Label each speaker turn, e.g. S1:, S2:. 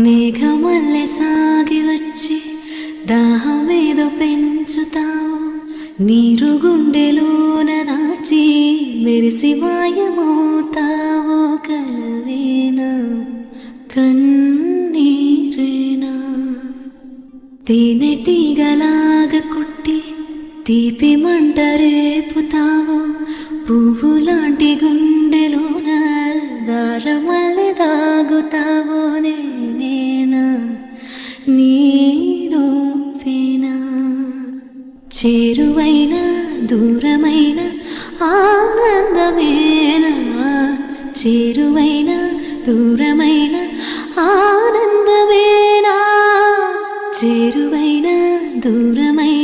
S1: మేఘమల్లె సాగి వచ్చి దాహమేదో పెంచుతావు, నీరు గుండెలోన దాచి మెరిసి మాయమవుతావో, కలవేనా కన్నీరేనా? తేనెటీగలాగ కుట్టి తీపి మంట రేపుతావు, పువ్వులాంటి గుండెలోన దారమల్లె దాగుతావో, నేనేనా నీరూపేనా? చేరువైన దూరమైన ఆనందమేనా? చేరువైన దూరమైన ఆనందమేనా? చేరువైన దూరమైన